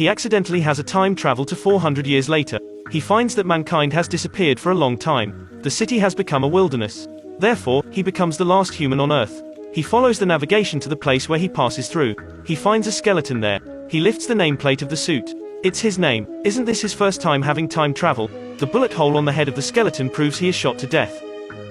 He accidentally has a time travel to 400 years later. He finds that mankind has disappeared for a long time. The city has become a wilderness. Therefore, he becomes the last human on Earth. He follows the navigation to the place where he passes through. He finds a skeleton there. He lifts the nameplate of the suit. It's his name. Isn't this his first time having time travel? The bullet hole on the head of the skeleton proves he is shot to death.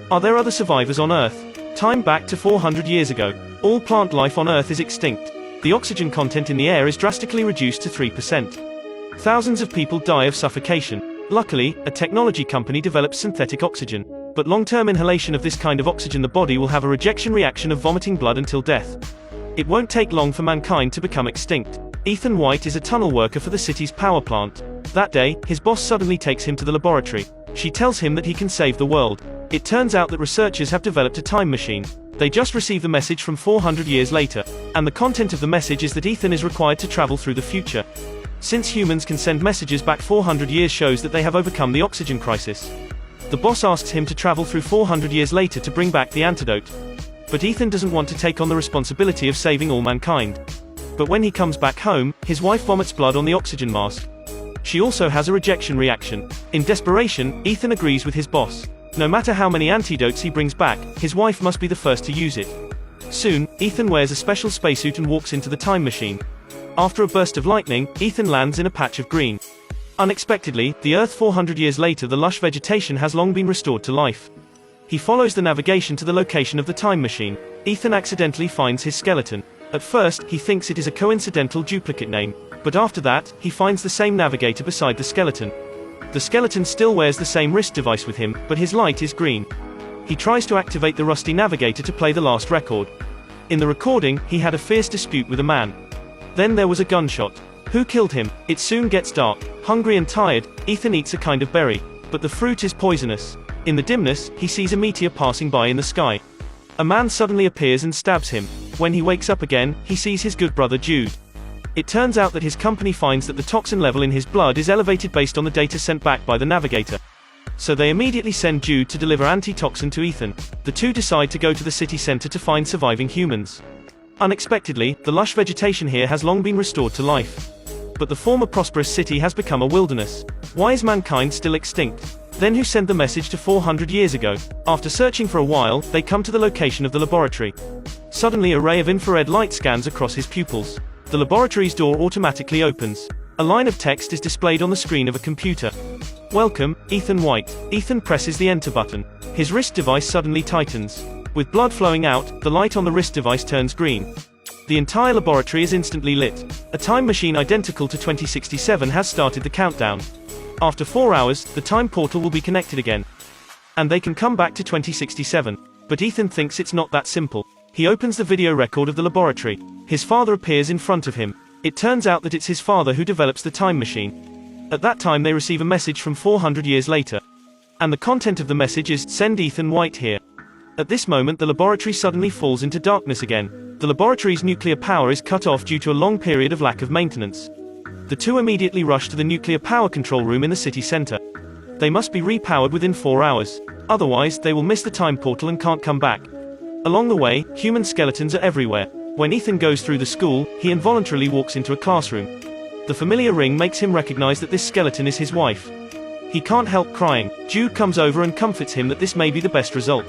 Are there other survivors on Earth? Time back to 400 years ago. All plant life on Earth is extinct. The oxygen content in the air is drastically reduced to 3%. Thousands of people die of suffocation. Luckily, a technology company develops synthetic oxygen. But long-term inhalation of this kind of oxygen, the body will have a rejection reaction of vomiting blood until death. It won't take long for mankind to become extinct. Ethan Whyte is a tunnel worker for the city's power plant. That day, his boss suddenly takes him to the laboratory. She tells him that he can save the world. It turns out that researchers have developed a time machine. They just received the message from 400 years later. And the content of the message is that Ethan is required to travel through the future. Since humans can send messages back 400 years shows that they have overcome the oxygen crisis. The boss asks him to travel through 400 years later to bring back the antidote. But Ethan doesn't want to take on the responsibility of saving all mankind. But when he comes back home, his wife vomits blood on the oxygen mask. She also has a rejection reaction. In desperation, Ethan agrees with his boss. No matter how many antidotes he brings back, his wife must be the first to use it. Soon, Ethan wears a special spacesuit and walks into the time machine. After a burst of lightning, Ethan lands in a patch of green. Unexpectedly, the Earth 400 years later, the lush vegetation has long been restored to life. He follows the navigation to the location of the time machine. Ethan accidentally finds his skeleton. At first, he thinks it is a coincidental duplicate name. But after that, he finds the same navigator beside the skeleton. The skeleton still wears the same wrist device with him, but his light is green. He tries to activate the rusty navigator to play the last record. In the recording, he had a fierce dispute with a man. Then there was a gunshot. Who killed him? It soon gets dark. Hungry and tired, Ethan eats a kind of berry. But the fruit is poisonous. In the dimness, he sees a meteor passing by in the sky. A man suddenly appears and stabs him. When he wakes up again, he sees his good brother Jude. It turns out that his company finds that the toxin level in his blood is elevated based on the data sent back by the navigator. So they immediately send Jude to deliver antitoxin to Ethan. The two decide to go to the city center to find surviving humans. Unexpectedly, the lush vegetation here has long been restored to life. But the former prosperous city has become a wilderness. Why is mankind still extinct? Then who sent the message to 400 years ago? After searching for a while, they come to the location of the laboratory. Suddenly a ray of infrared light scans across his pupils. The laboratory's door automatically opens. A line of text is displayed on the screen of a computer. Welcome, Ethan Whyte. Ethan presses the enter button. His wrist device suddenly tightens. With blood flowing out, the light on the wrist device turns green. The entire laboratory is instantly lit. A time machine identical to 2067 has started the countdown. After 4 hours, the time portal will be connected again. And they can come back to 2067. But Ethan thinks it's not that simple. He opens the video record of the laboratory. His father appears in front of him. It turns out that it's his father who develops the time machine. At that time they receive a message from 400 years later. And the content of the message is, "Send Ethan Whyte here." At this moment the laboratory suddenly falls into darkness again. The laboratory's nuclear power is cut off due to a long period of lack of maintenance. The two immediately rush to the nuclear power control room in the city center. They must be repowered within 4 hours. Otherwise, they will miss the time portal and can't come back. Along the way, human skeletons are everywhere. When Ethan goes through the school, he involuntarily walks into a classroom. The familiar ring makes him recognize that this skeleton is his wife. He can't help crying. Jude comes over and comforts him that this may be the best result.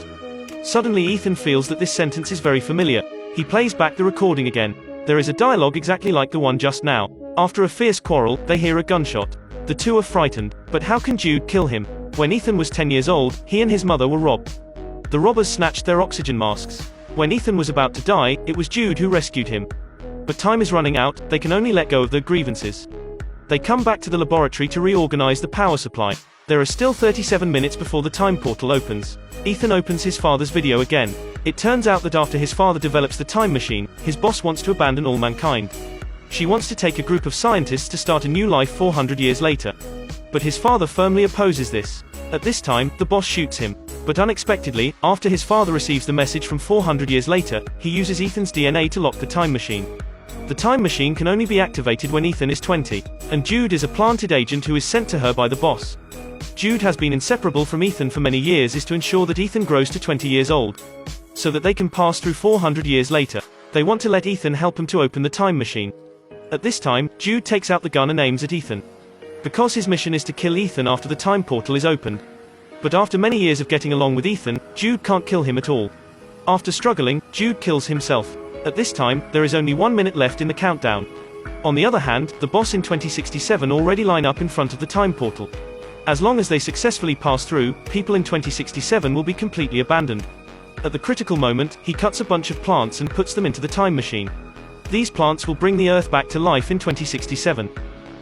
Suddenly Ethan feels that this sentence is very familiar. He plays back the recording again. There is a dialogue exactly like the one just now. After a fierce quarrel, they hear a gunshot. The two are frightened. But how can Jude kill him? When Ethan was 10 years old, he and his mother were robbed. The robbers snatched their oxygen masks. When Ethan was about to die, it was Jude who rescued him. But time is running out, they can only let go of their grievances. They come back to the laboratory to reorganize the power supply. There are still 37 minutes before the time portal opens. Ethan opens his father's video again. It turns out that after his father develops the time machine, his boss wants to abandon all mankind. She wants to take a group of scientists to start a new life 400 years later. But his father firmly opposes this. At this time, the boss shoots him. But unexpectedly, after his father receives the message from 400 years later, he uses Ethan's DNA to lock the time machine. The time machine can only be activated when Ethan is 20, and Jude is a planted agent who is sent to her by the boss. Jude has been inseparable from Ethan for many years is to ensure that Ethan grows to 20 years old, so that they can pass through 400 years later. They want to let Ethan help him to open the time machine. At this time, Jude takes out the gun and aims at Ethan. Because his mission is to kill Ethan after the time portal is opened. But after many years of getting along with Ethan, Jude can't kill him at all. After struggling, Jude kills himself. At this time, there is only 1 minute left in the countdown. On the other hand, the boss in 2067 already line up in front of the time portal. As long as they successfully pass through, people in 2067 will be completely abandoned. At the critical moment, he cuts a bunch of plants and puts them into the time machine. These plants will bring the Earth back to life in 2067.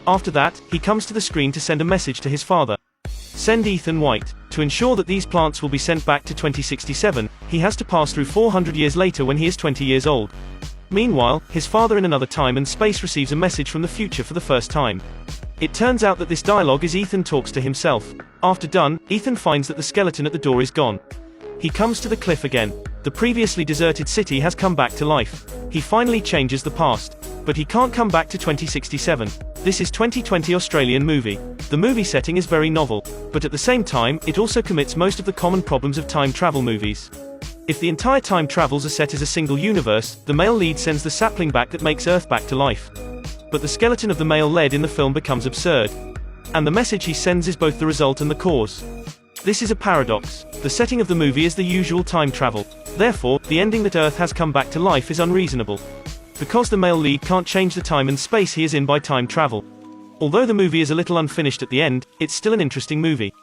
After that, he comes to the screen to send a message to his father. Send Ethan Whyte. To ensure that these plants will be sent back to 2067, he has to pass through 400 years later when he is 20 years old. Meanwhile, his father in another time and space receives a message from the future for the first time. It turns out that this dialogue is Ethan talks to himself. After done, Ethan finds that the skeleton at the door is gone. He comes to the cliff again. The previously deserted city has come back to life. He finally changes the past. But he can't come back to 2067. This is 2020 Australian movie. The movie setting is very novel, but at the same time, it also commits most of the common problems of time travel movies. If the entire time travels are set as a single universe, the male lead sends the sapling back that makes Earth back to life. But the skeleton of the male lead in the film becomes absurd. And the message he sends is both the result and the cause. This is a paradox. The setting of the movie is the usual time travel. Therefore, the ending that Earth has come back to life is unreasonable. Because the male lead can't change the time and space he is in by time travel. Although the movie is a little unfinished at the end, it's still an interesting movie.